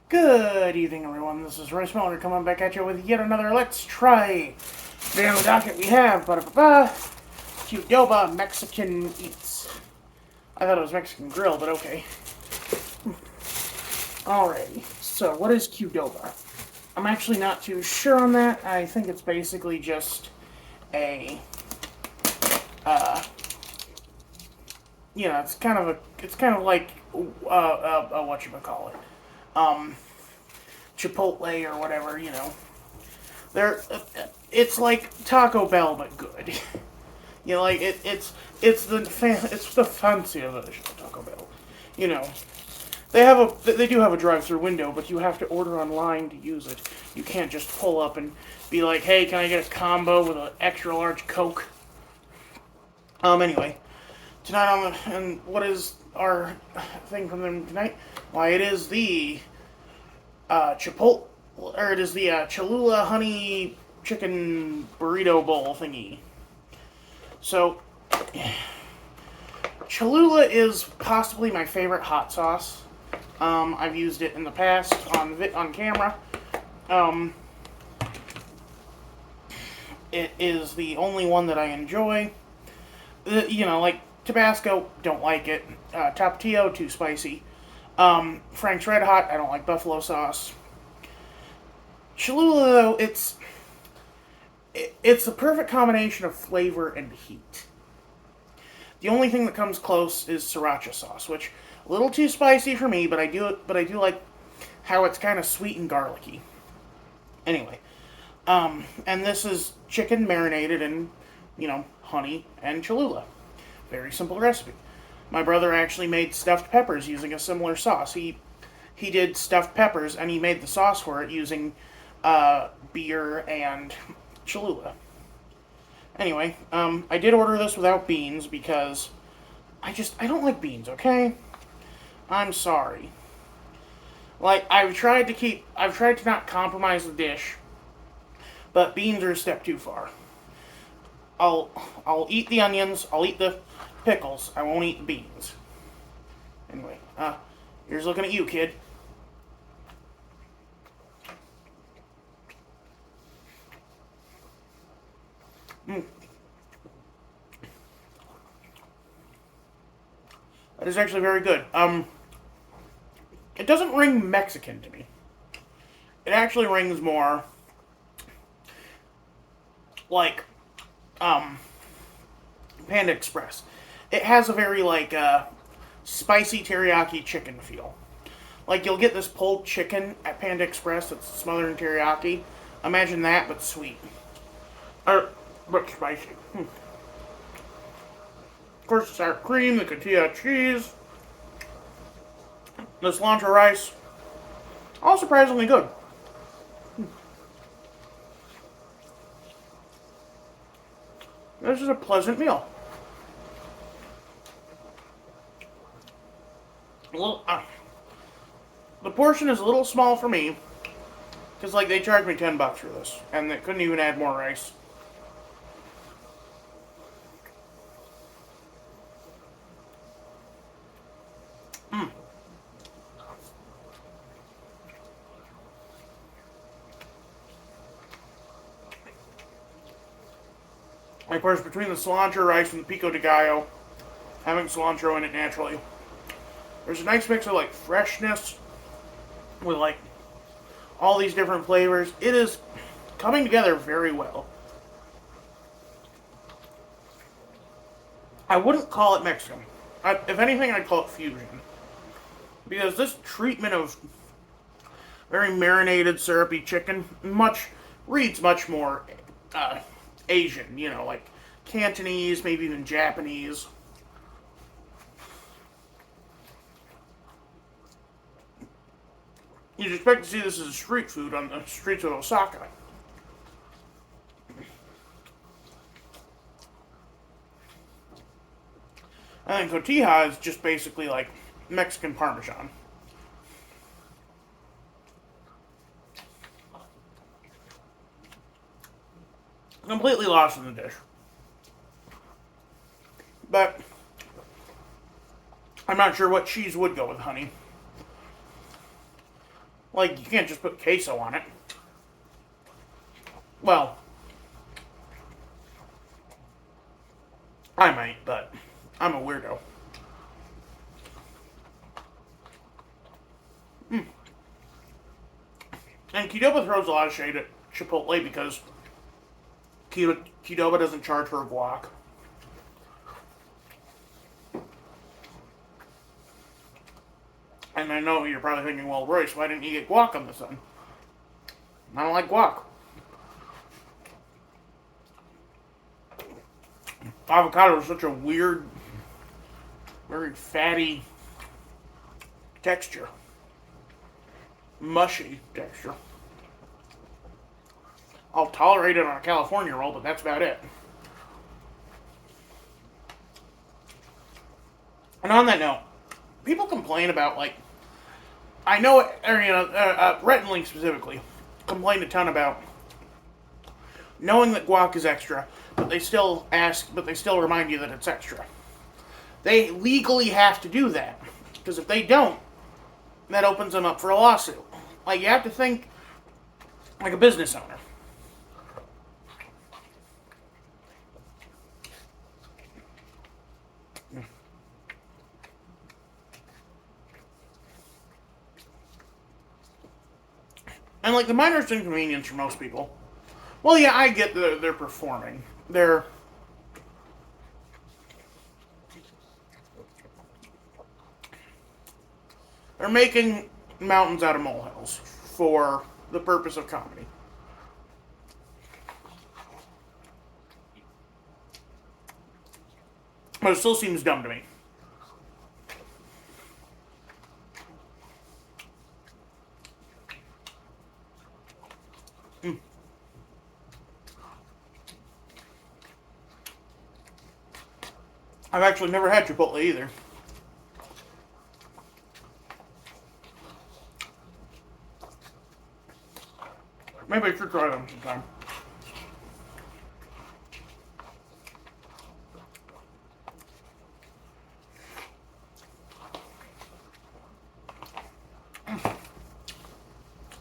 Good evening, everyone. This is Royce coming back at you with yet another Let's Try. Today on the docket we have Qdoba Mexican Eats. I thought it was Mexican Grill, but okay. Alrighty, so what is Qdoba? I'm actually not too sure on that. I think it's basically just a, it's kind of like, whatchamacallit, Chipotle or whatever, They're, it's like Taco Bell but good. It's the fancier version of Taco Bell. You know, they do have a drive-through window, but you have to order online to use it. You can't just pull up and be like, "Hey, can I get a combo with an extra large Coke?" Anyway, tonight and what is our thing from them tonight? Why, it is the Chipotle, or it is the Cholula honey chicken burrito bowl thingy. So, Cholula is possibly my favorite hot sauce. I've used it in the past on camera. It is the only one that I enjoy. Like Tabasco, don't like it. Tapatio, too spicy. Frank's Red Hot, I don't like buffalo sauce. Cholula, though, it's the perfect combination of flavor and heat. The only thing that comes close is sriracha sauce, which a little too spicy for me, but I do like how it's kind of sweet and garlicky. Anyway, and this is chicken marinated in, honey and Cholula. Very simple recipe. My brother actually made stuffed peppers using a similar sauce. He did stuffed peppers and he made the sauce for it using beer and Cholula. Anyway, I did order this without beans because I don't like beans, okay? I'm sorry. Like, I've tried to not compromise the dish, but beans are a step too far. I'll eat the onions, I'll eat the pickles, I won't eat the beans. Anyway, here's looking at you, kid. That is actually very good. It doesn't ring Mexican to me. It actually rings more like Panda Express. It has a very spicy teriyaki chicken feel. Like you'll get this pulled chicken at Panda Express that's smothered in teriyaki. Imagine that, but sweet. But spicy. Of course, the sour cream, the cotija cheese, the cilantro rice. All surprisingly good. This is a pleasant meal. The portion is a little small for me, because they charged me $10 for this, and they couldn't even add more rice. Of course, between the cilantro rice and the pico de gallo, having cilantro in it naturally, there's a nice mix of freshness with all these different flavors. It is coming together very well. I wouldn't call it Mexican. If anything, I'd call it fusion. Because this treatment of very marinated, syrupy chicken reads much more Asian, like Cantonese, maybe even Japanese. You'd expect to see this as street food on the streets of Osaka. I think cotija is just basically like Mexican Parmesan. Completely lost in the dish. But I'm not sure what cheese would go with honey. Like, you can't just put queso on it. Well, I might, but I'm a weirdo. And Qdoba throws a lot of shade at Chipotle because Qdoba doesn't charge for guac. And I know you're probably thinking, well, Royce, why didn't you get guac on this one? I don't like guac. Avocado is such a weird, very fatty texture. Mushy texture. I'll tolerate it on a California roll, but that's about it. And on that note, people complain about, like, I know, Rhett and Link specifically, complained a ton about knowing that guac is extra, but they still remind you that it's extra. They legally have to do that, because if they don't, that opens them up for a lawsuit. Like, you have to think like a business owner. And, like, the minor's inconvenience for most people. Well, yeah, I get that they're performing. They're making mountains out of molehills for the purpose of comedy. But it still seems dumb to me. I've actually never had Chipotle either. Maybe I should try them sometime.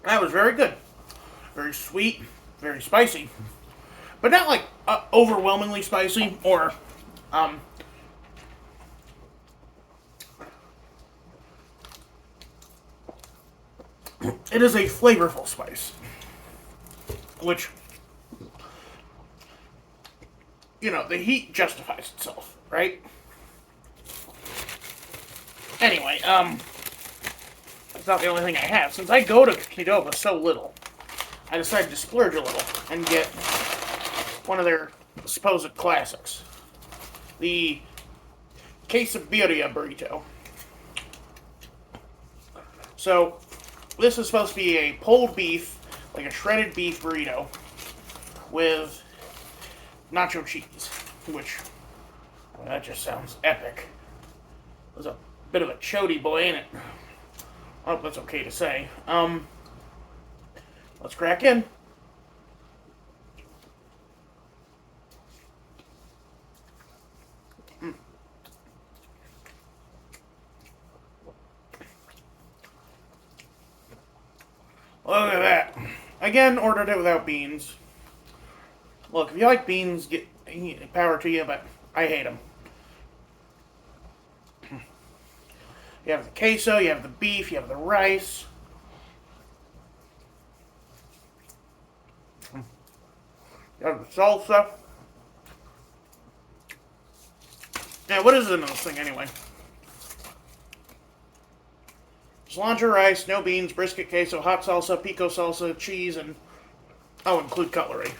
That was very good. Very sweet, very spicy. But not like overwhelmingly spicy or it is a flavorful spice. Which, the heat justifies itself, right? Anyway, that's not the only thing I have. Since I go to Qdoba so little, I decided to splurge a little and get one of their supposed classics. The quesabirria burrito. So, this is supposed to be a pulled beef, like a shredded beef burrito, with nacho cheese, which, that just sounds epic. There's a bit of a chody boy, ain't it? I hope that's okay to say. Let's crack in. Look at that. Again, ordered it without beans. Look, if you like beans, get power to you, but I hate them. You have the queso, you have the beef, you have the rice. You have the salsa. Yeah, what is it in this thing anyway? Cilantro rice, no beans, brisket queso, hot salsa, pico salsa, cheese, and include cutlery.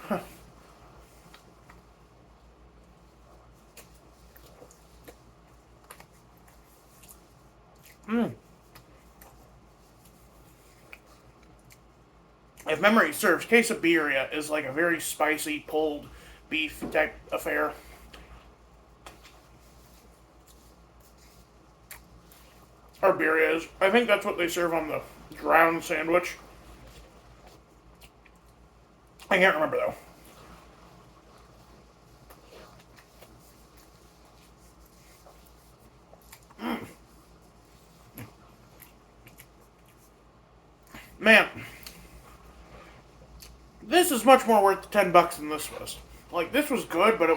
If memory serves, quesabirria is like a very spicy pulled beef type affair. Or birria is. I think that's what they serve on the ground sandwich. I can't remember though. Man, this is much more worth the $10 than this was. Like, this was good, but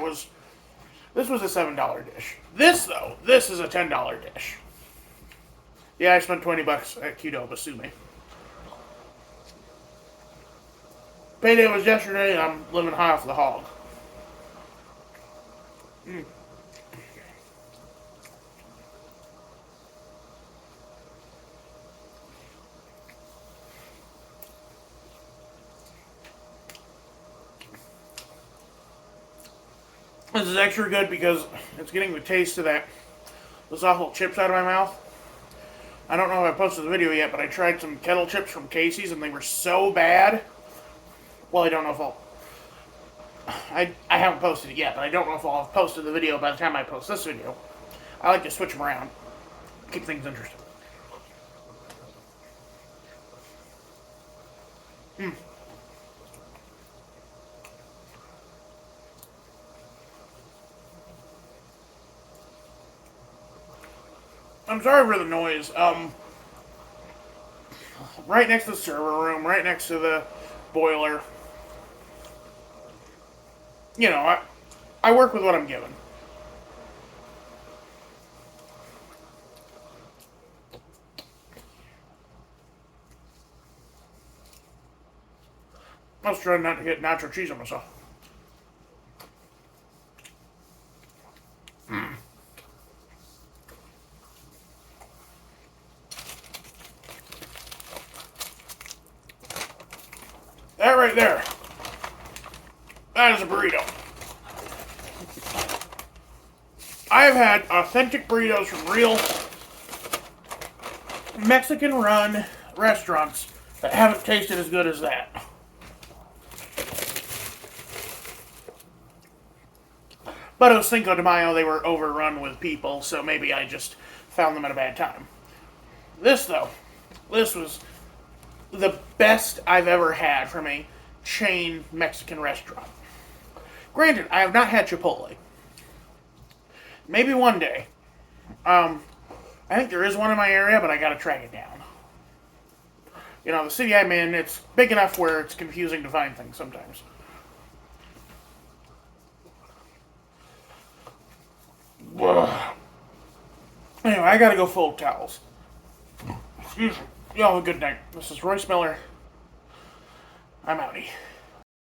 this was a $7 dish. This, though, this is a $10 dish. Yeah, I spent $20 at Qdoba, sue me. Payday was yesterday, and I'm living high off the hog. This is extra good because it's getting the taste of those awful chips out of my mouth. I don't know if I posted the video yet, but I tried some kettle chips from Casey's and they were so bad. Well, I don't know if I haven't posted it yet, but I don't know if I'll have posted the video by the time I post this video. I like to switch them around, keep things interesting. I'm sorry for the noise. Right next to the server room, right next to the boiler. You know, I work with what I'm given. I was trying not to get nacho cheese on myself. That right there, that is a burrito. I have had authentic burritos from real Mexican-run restaurants that haven't tasted as good as that. But it was Cinco de Mayo, they were overrun with people, so maybe I just found them at a bad time. This, though, this was the best I've ever had from a chain Mexican restaurant. Granted, I have not had Chipotle. Maybe one day. I think there is one in my area, but I gotta track it down. You know, the city I'm in, it's big enough where it's confusing to find things sometimes. Anyway, I gotta go fold towels. Excuse me. Y'all have a good night. This is Royce Miller. I'm outie.